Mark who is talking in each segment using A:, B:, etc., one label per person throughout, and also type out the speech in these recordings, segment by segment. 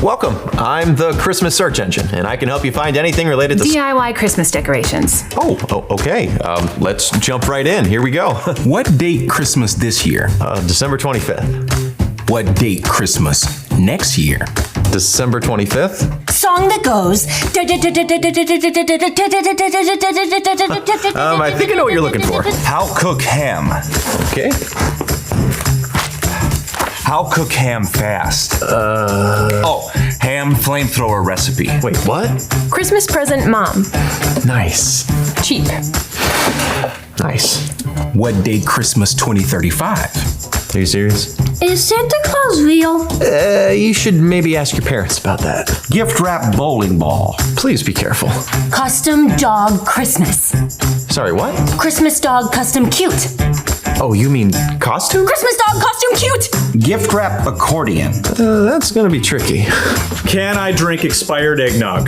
A: Welcome. I'm the Christmas search engine, and I can help you find anything related to
B: DIY Christmas decorations.
A: Okay. Let's jump right in. Here we go.
C: What date Christmas this year?
A: December 25th.
C: What date Christmas next year?
A: December 25th.
D: Song that goes.
A: I think I know what you're looking for.
C: How cook ham?
A: Okay.
C: How cook ham fast? Ham flamethrower recipe.
A: Wait, what?
B: Christmas present mom.
A: Nice.
B: Cheap.
A: Nice.
C: What date Christmas 2035?
A: Are you serious?
D: Is Santa Claus real?
A: You should maybe ask your parents about that.
C: Gift wrap bowling ball.
A: Please be careful.
D: Custom dog Christmas.
A: Sorry, what?
D: Christmas dog custom cute.
A: Oh, you mean costume?
D: Christmas dog costume cute.
C: Gift wrap accordion.
A: That's gonna be tricky.
E: Can I drink expired eggnog?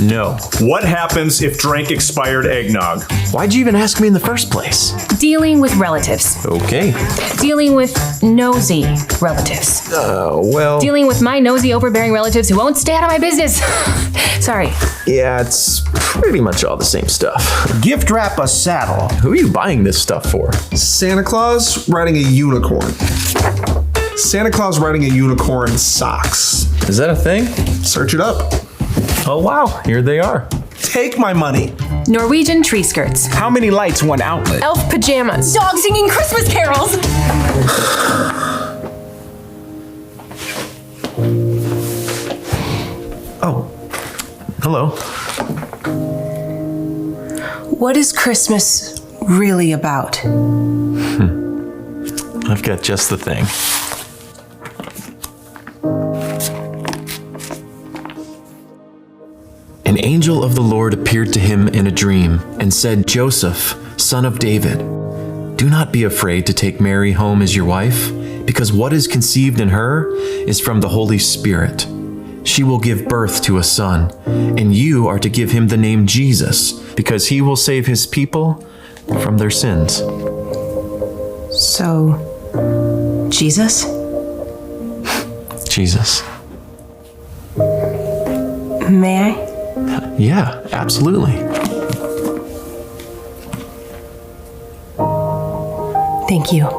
A: No.
E: What happens if drank expired eggnog?
A: Why'd you even ask me in the first place?
B: Dealing with relatives.
A: Okay.
B: Dealing with nosy relatives.
A: Well...
B: Dealing with my nosy, overbearing relatives who won't stay out of my business. Sorry.
A: Yeah, it's pretty much all the same stuff.
C: Gift wrap a saddle.
A: Who are you buying this stuff for?
F: Santa Claus riding a unicorn. Santa Claus riding a unicorn socks.
A: Is that a thing?
F: Search it up.
A: Oh wow, here they are.
F: Take my money.
B: Norwegian tree skirts.
C: How many lights, one outlet?
B: Elf pajamas.
D: Dog singing Christmas carols.
A: Oh, hello.
G: What is Christmas really about?
A: I've got just the thing. An angel of the Lord appeared to him in a dream and said, Joseph, son of David, do not be afraid to take Mary home as your wife, because what is conceived in her is from the Holy Spirit. She will give birth to a son, and you are to give him the name Jesus, because he will save his people from their sins.
G: So, Jesus?
A: Jesus.
G: May I?
A: Yeah, absolutely.
G: Thank you.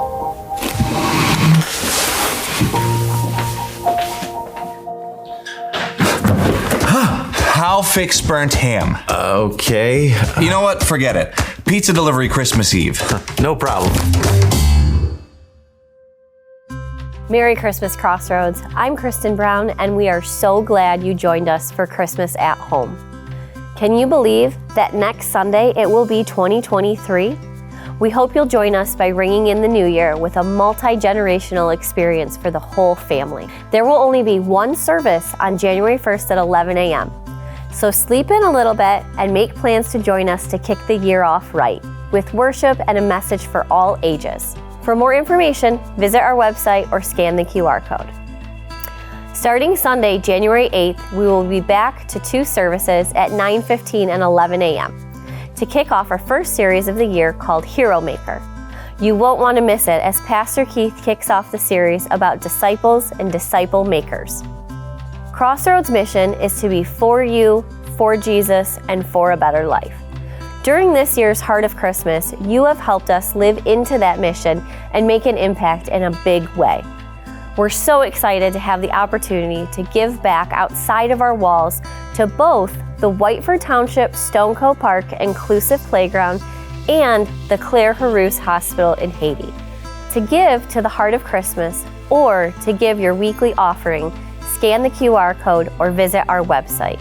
C: How fix burnt ham?
A: Okay.
C: You know what? Forget it. Pizza delivery Christmas Eve.
A: No problem.
H: Merry Christmas, Crossroads. I'm Kristen Brown, and we are so glad you joined us for Christmas at Home. Can you believe that next Sunday it will be 2023? We hope you'll join us by ringing in the new year with a multi-generational experience for the whole family. There will only be one service on January 1st at 11 a.m. So sleep in a little bit and make plans to join us to kick the year off right, with worship and a message for all ages. For more information, visit our website or scan the QR code. Starting Sunday, January 8th, we will be back to 2 services at 9:15 and 11 a.m. to kick off our first series of the year called Hero Maker. You won't want to miss it as Pastor Keith kicks off the series about disciples and disciple makers. Crossroads' mission is to be for you, for Jesus, and for a better life. During this year's Heart of Christmas, you have helped us live into that mission and make an impact in a big way. We're so excited to have the opportunity to give back outside of our walls to both the Whiteford Township Stoneco Park Inclusive Playground and the Claire Harous Hospital in Haiti. To give to the Heart of Christmas or to give your weekly offering, scan the QR code or visit our website.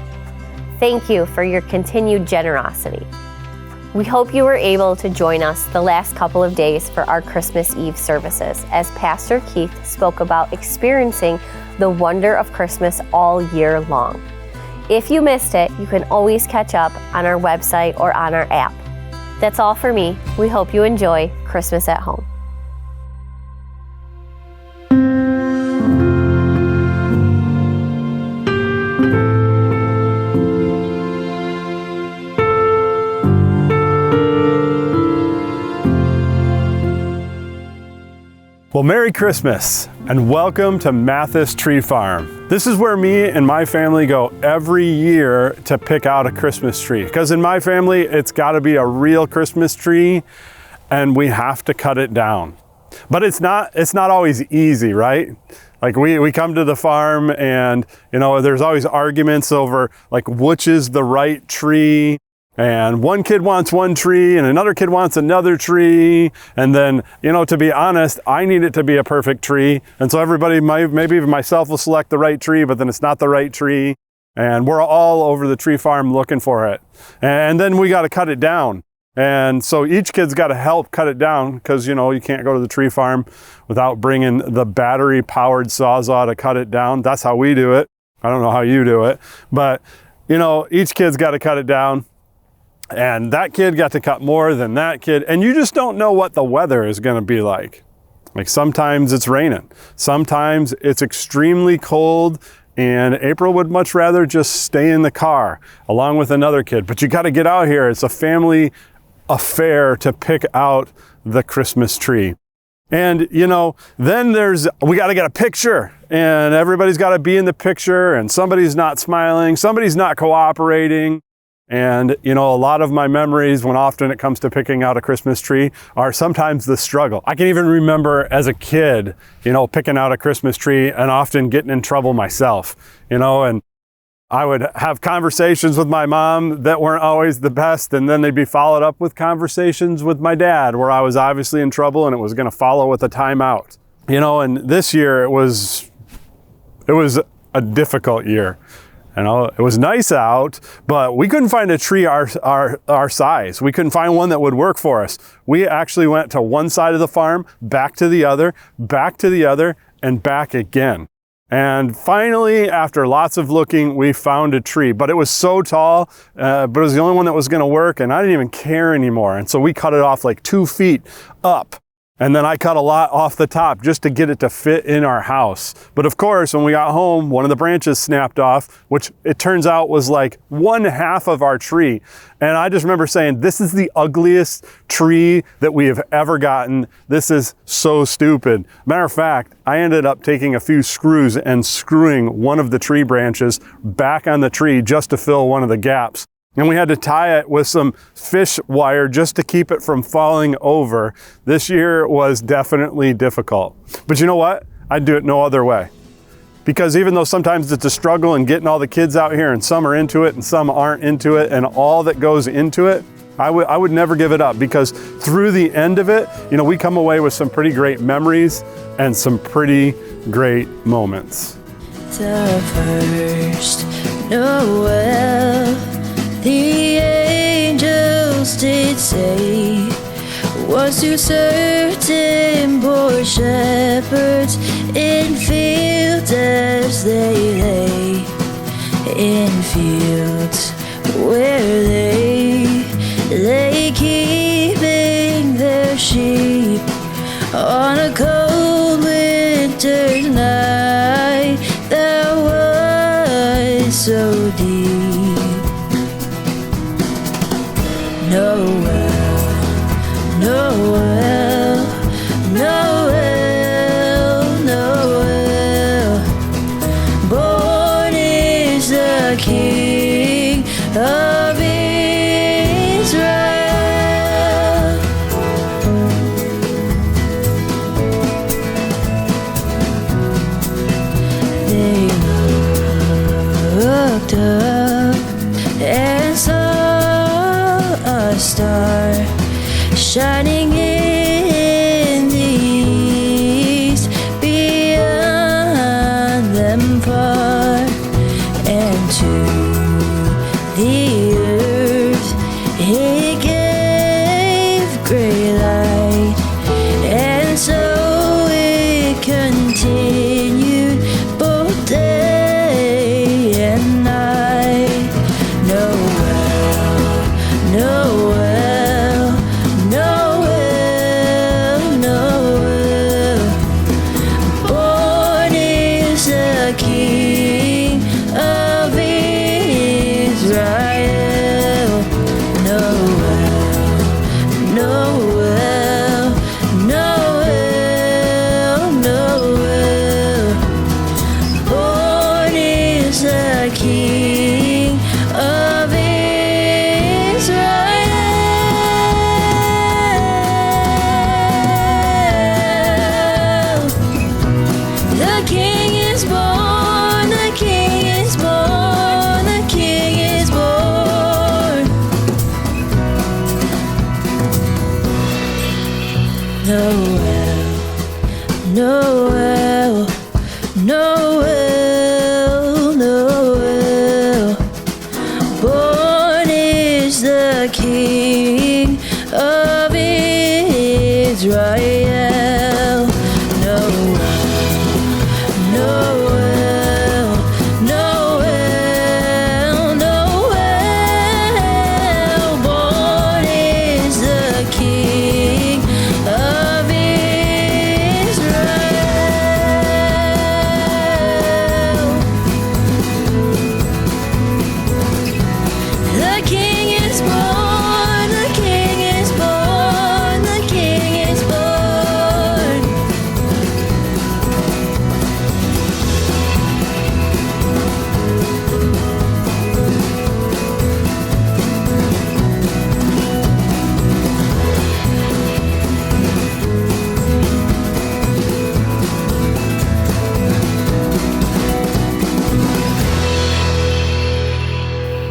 H: Thank you for your continued generosity. We hope you were able to join us the last couple of days for our Christmas Eve services as Pastor Keith spoke about experiencing the wonder of Christmas all year long. If you missed it, you can always catch up on our website or on our app. That's all for me. We hope you enjoy Christmas at Home.
E: Well, Merry Christmas and welcome to Mathis Tree Farm.
I: This is where me and my family go every year to pick out a Christmas tree. Because in my family, it's got to be a real Christmas tree, and we have to cut it down. But it's not always easy, right? Like we come to the farm and, there's always arguments over like which is the right tree. And one kid wants one tree and another kid wants another tree. And then, to be honest, I need it to be a perfect tree. And so everybody, maybe even myself, will select the right tree, but then it's not the right tree. And we're all over the tree farm looking for it. And then we got to cut it down. And so each kid's got to help cut it down because, you can't go to the tree farm without bringing the battery-powered Sawzall to cut it down. That's how we do it. I don't know how you do it. But, each kid's got to cut it down. And that kid got to cut more than that kid. And you just don't know what the weather is going to be like. Like sometimes it's raining. Sometimes it's extremely cold. And April would much rather just stay in the car along with another kid. But you got to get out here. It's a family affair to pick out the Christmas tree. And, then we got to get a picture. And everybody's got to be in the picture. And somebody's not smiling. Somebody's not cooperating. And, a lot of my memories when often it comes to picking out a Christmas tree are sometimes the struggle. I can even remember as a kid, picking out a Christmas tree and often getting in trouble myself, and I would have conversations with my mom that weren't always the best. And then they'd be followed up with conversations with my dad where I was obviously in trouble and it was going to follow with a timeout, and this year it was a difficult year. It was nice out, but we couldn't find a tree our size. We couldn't find one that would work for us. We actually went to one side of the farm, back to the other, and back again. And finally, after lots of looking, we found a tree. But it was so tall, but it was the only one that was going to work, and I didn't even care anymore. And so we cut it off like 2 feet up. And then I cut a lot off the top just to get it to fit in our house. But of course, when we got home, one of the branches snapped off, which it turns out was like 1/2 of our tree. And I just remember saying, this is the ugliest tree that we have ever gotten. This is so stupid. Matter of fact, I ended up taking a few screws and screwing one of the tree branches back on the tree just to fill one of the gaps. And we had to tie it with some fish wire just to keep it from falling over. This year was definitely difficult. But you know what? I'd do it no other way. Because even though sometimes it's a struggle in getting all the kids out here and some are into it and some aren't into it and all that goes into it, I would never give it up because through the end of it, we come away with some pretty great memories and some pretty great moments.
J: The first Noel, the angels did say, was to certain poor shepherds in fields as they lay, in fields where they lay keeping their sheep on a cold winter's night that was so deep. Noel, Noel, Noel, Noel, born is the King of Israel. They looked up and saw a star shining in the east, beyond them far, and to the earth it gave great light, and so it continued both day and night. Noel, Noel, Noel, Noel, Noel, Noel, Noel. Born is the King of Israel. Noel, Noel, Noel, Noel. Born is the King of Israel. The King is born, the King is born, the King is born.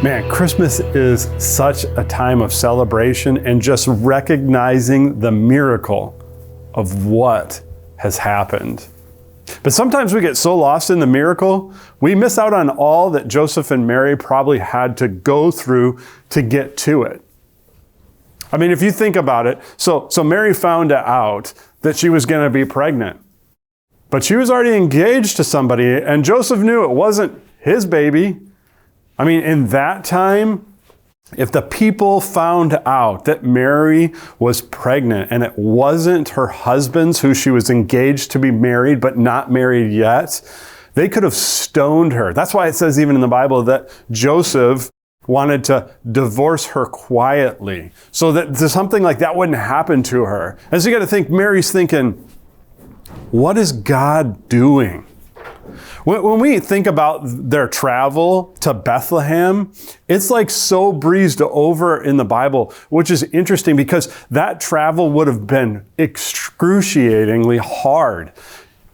I: Man, Christmas is such a time of celebration and just recognizing the miracle of what has happened. But sometimes we get so lost in the miracle, we miss out on all that Joseph and Mary probably had to go through to get to it. I mean, if you think about it, so Mary found out that she was going to be pregnant, but she was already engaged to somebody, and Joseph knew it wasn't his baby. I mean, in that time, if the people found out that Mary was pregnant and it wasn't her husband's who she was engaged to be married but not married yet, they could have stoned her. That's why it says even in the Bible that Joseph wanted to divorce her quietly so that something like that wouldn't happen to her. And so you got to think, Mary's thinking, what is God doing? When we think about their travel to Bethlehem, it's like so breezed over in the Bible, which is interesting because that travel would have been excruciatingly hard.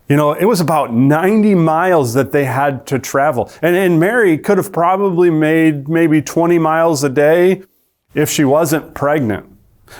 I: You know, it was about 90 miles that they had to travel. And Mary could have probably made maybe 20 miles a day if she wasn't pregnant.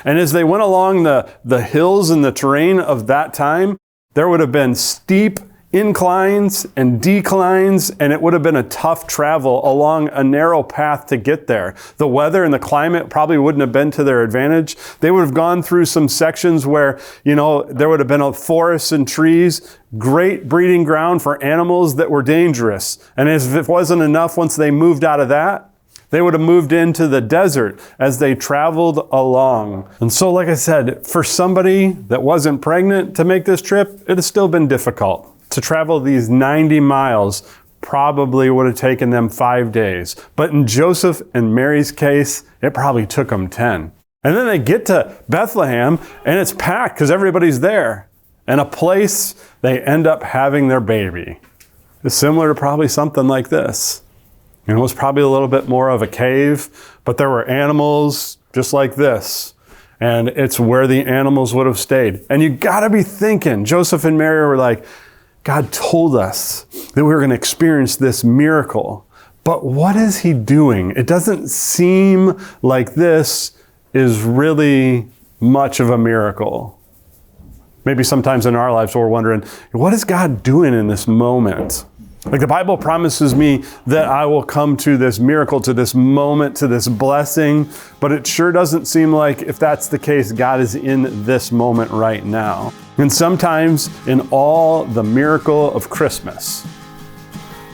I: And as they went along the hills and the terrain of that time, there would have been steep inclines and declines, and it would have been a tough travel along a narrow path to get there. The weather and the climate probably wouldn't have been to their advantage. They would have gone through some sections where, you know, there would have been forests and trees, great breeding ground for animals that were dangerous. And as if it wasn't enough, once they moved out of that, they would have moved into the desert as they traveled along. And so, like I said, for somebody that wasn't pregnant to make this trip, it has still been difficult. To travel these 90 miles probably would have taken them 5 days. But in Joseph and Mary's case, it probably took them 10. And then they get to Bethlehem and it's packed because everybody's there. And a place they end up having their baby. It's similar to probably something like this. And it was probably a little bit more of a cave, but there were animals just like this. And it's where the animals would have stayed. And you gotta be thinking, Joseph and Mary were like, God told us that we were going to experience this miracle, but what is he doing? It doesn't seem like this is really much of a miracle. Maybe sometimes in our lives we're wondering, what is God doing in this moment? Like the Bible promises me that I will come to this miracle, to this moment, to this blessing, but it sure doesn't seem like if that's the case, God is in this moment right now. And sometimes in all the miracle of Christmas,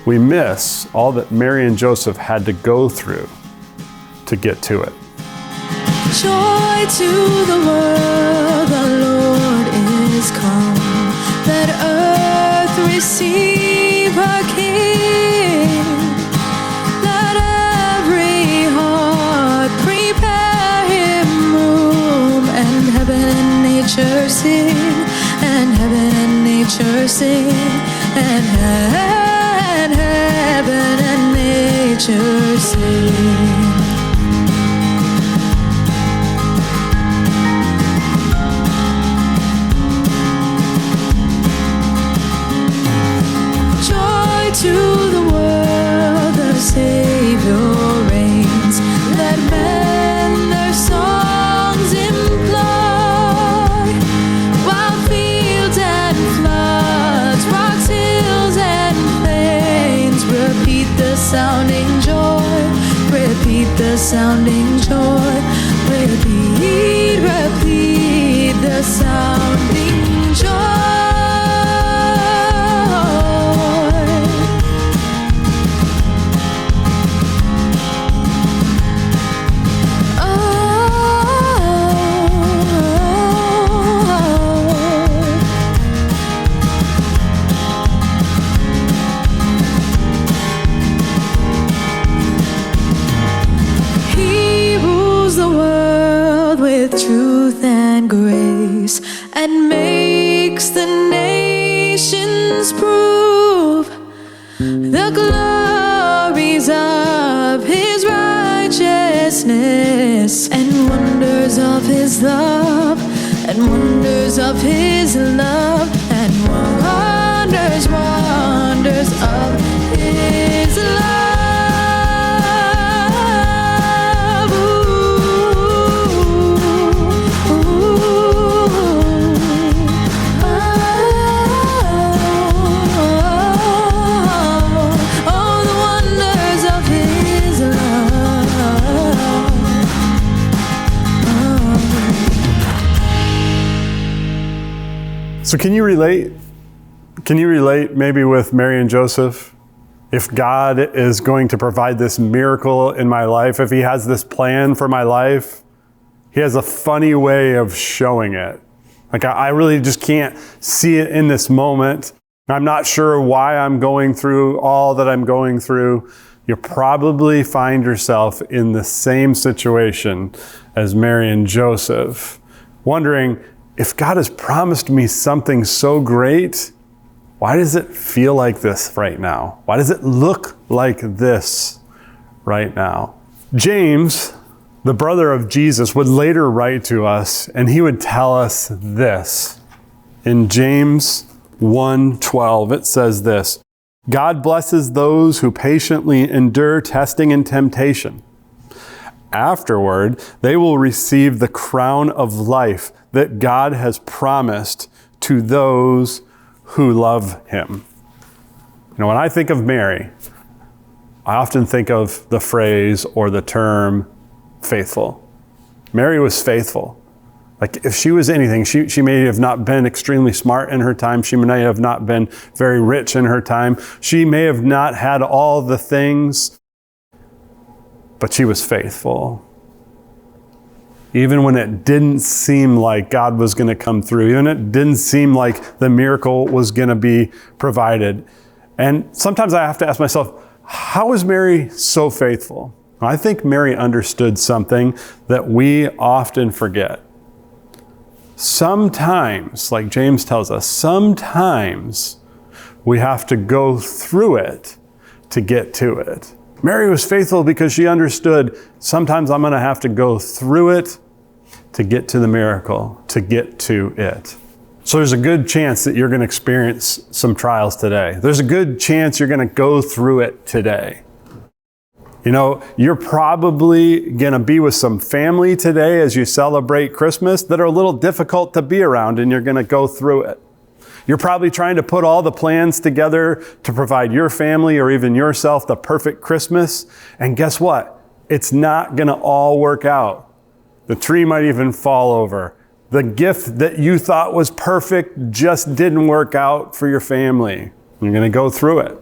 I: we miss all that Mary and Joseph had to go through to get to it.
J: Joy to the world, the Lord is come. Let earth receive her King. Let every heart prepare him room, and heaven and nature sing, and heaven and nature sing, and heaven and nature sing. To the world, the Savior reigns. Let men their songs employ. with truth and grace, and makes the nations prove the glories of his righteousness, and wonders of his love, and wonders of his love, and wonders, wonders of his love.
I: So can you relate? Can you relate maybe with Mary and Joseph? If God is going to provide this miracle in my life, if he has this plan for my life, he has a funny way of showing it. Like I really just can't see it in this moment. I'm not sure why I'm going through all that I'm going through. You probably find yourself in the same situation as Mary and Joseph, wondering, if God has promised me something so great, why does it feel like this right now? Why does it look like this right now? James, the brother of Jesus, would later write to us, and he would tell us this. In James 1:12, it says this, God blesses those who patiently endure testing and temptation. Afterward, they will receive the crown of life that God has promised to those who love him. You know, when I think of Mary, I often think of the phrase or the term faithful. Mary was faithful. Like if she was anything, she may have not been extremely smart in her time. She may have not been very rich in her time. She may have not had all the things, but she was faithful. Even when it didn't seem like God was going to come through, even it didn't seem like the miracle was going to be provided. And sometimes I have to ask myself, how is Mary so faithful? I think Mary understood something that we often forget. Sometimes, like James tells us, sometimes we have to go through it to get to it. Mary was faithful because she understood sometimes I'm going to have to go through it to get to the miracle, to get to it. So there's a good chance that you're going to experience some trials today. There's a good chance you're going to go through it today. You know, you're probably going to be with some family today as you celebrate Christmas that are a little difficult to be around, and you're going to go through it. You're probably trying to put all the plans together to provide your family or even yourself the perfect Christmas. And guess what? It's not going to all work out. The tree might even fall over. The gift that you thought was perfect just didn't work out for your family. You're going to go through it.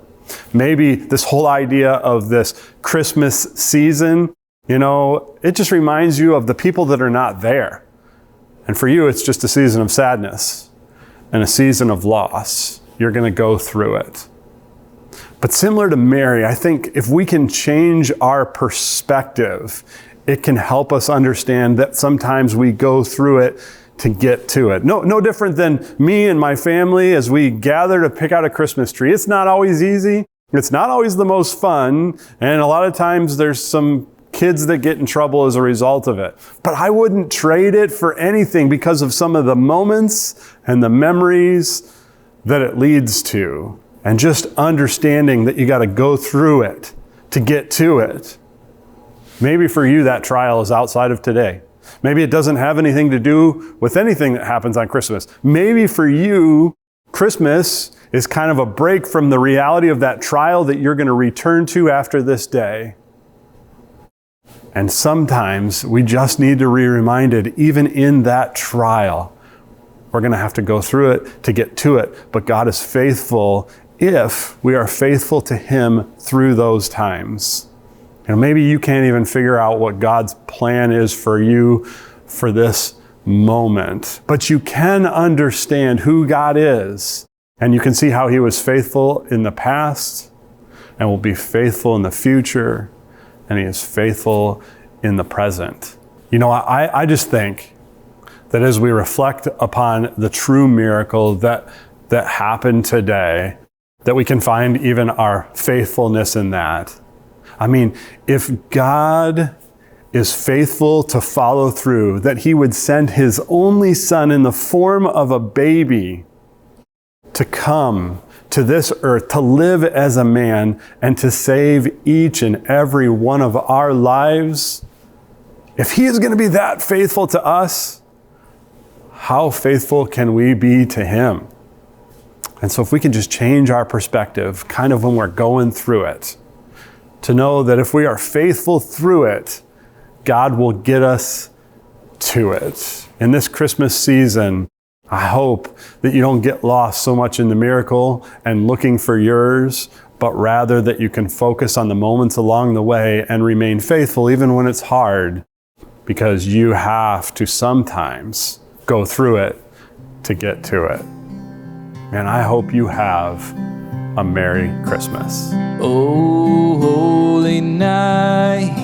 I: Maybe this whole idea of this Christmas season, you know, it just reminds you of the people that are not there. And for you, it's just a season of sadness and a season of loss. You're going to go through it. But similar to Mary, I think if we can change our perspective, it can help us understand that sometimes we go through it to get to it. No different than me and my family as we gather to pick out a Christmas tree. It's not always easy. It's not always the most fun. And a lot of times there's some kids that get in trouble as a result of it. But I wouldn't trade it for anything because of some of the moments and the memories that it leads to. And just understanding that you got to go through it to get to it. Maybe for you that trial is outside of today. Maybe it doesn't have anything to do with anything that happens on Christmas. Maybe for you, Christmas is kind of a break from the reality of that trial that you're going to return to after this day. And sometimes we just need to be reminded, even in that trial, we're going to have to go through it to get to it. But God is faithful if we are faithful to Him through those times. And maybe you can't even figure out what God's plan is for you for this moment. But you can understand who God is. And you can see how He was faithful in the past and will be faithful in the future. And He is faithful in the present. You know, I just think that as we reflect upon the true miracle that happened today, that we can find even our faithfulness in that. I mean, if God is faithful to follow through, that he would send his only son in the form of a baby to come to this earth, to live as a man, and to save each and every one of our lives. If he is going to be that faithful to us, how faithful can we be to him? And so if we can just change our perspective, kind of when we're going through it, to know that if we are faithful through it, God will get us to it. In this Christmas season, I hope that you don't get lost so much in the miracle and looking for yours, but rather that you can focus on the moments along the way and remain faithful even when it's hard, because you have to sometimes go through it to get to it. And I hope you have a Merry Christmas.
J: Oh, holy night,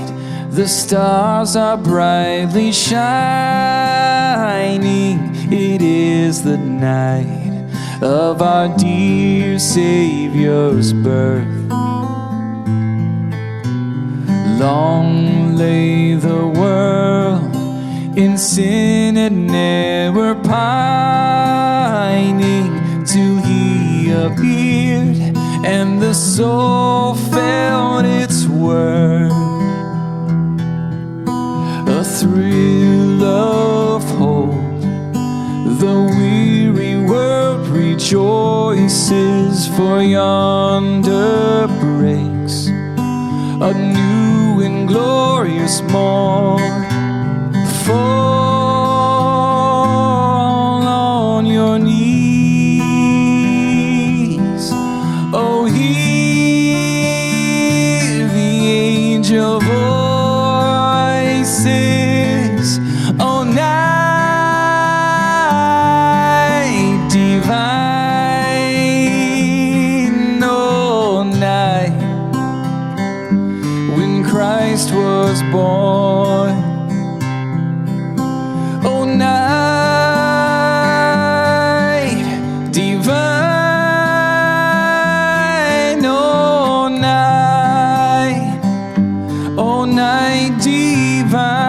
J: the stars are brightly shining. It is the night of our dear Savior's birth. Long lay the world in sin and never pining, till he appeared and the soul felt its worth. A thrill of hope, the weary world rejoices, for yonder breaks a new and glorious morn. Fall on your knees, oh, hear the angel voices, oh, night divine, oh, night when Christ was born. Oh, night divine, oh, night divine.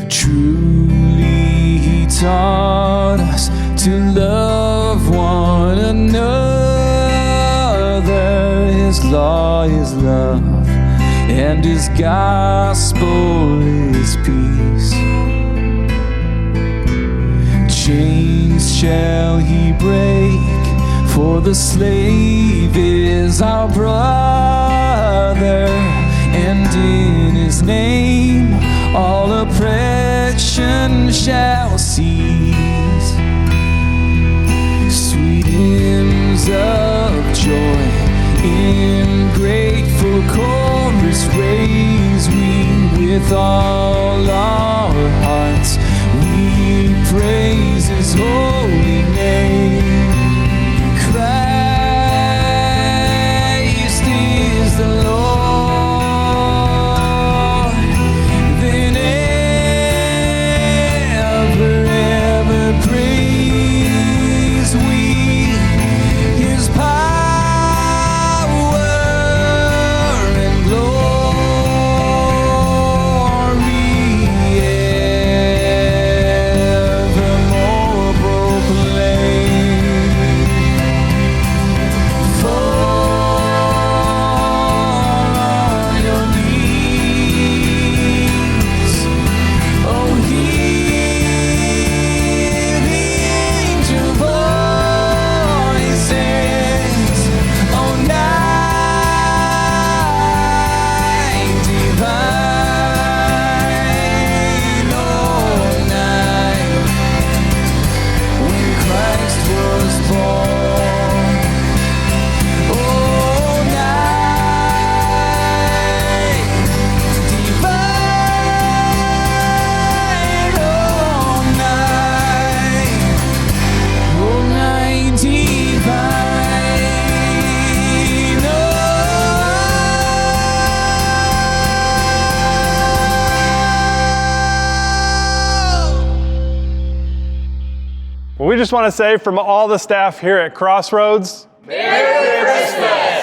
J: Truly he taught us to love one another. His law is love, and his gospel is peace. Chains shall he break, for the slave is our brother, and in his name all oppression shall cease. Sweet hymns of joy in grateful chorus raise we with all our hearts. We praise his holy name. Christ is the Lord. Then ever praise we his power and glory evermore
I: We just want to say from all the staff here at Crossroads, Merry Christmas!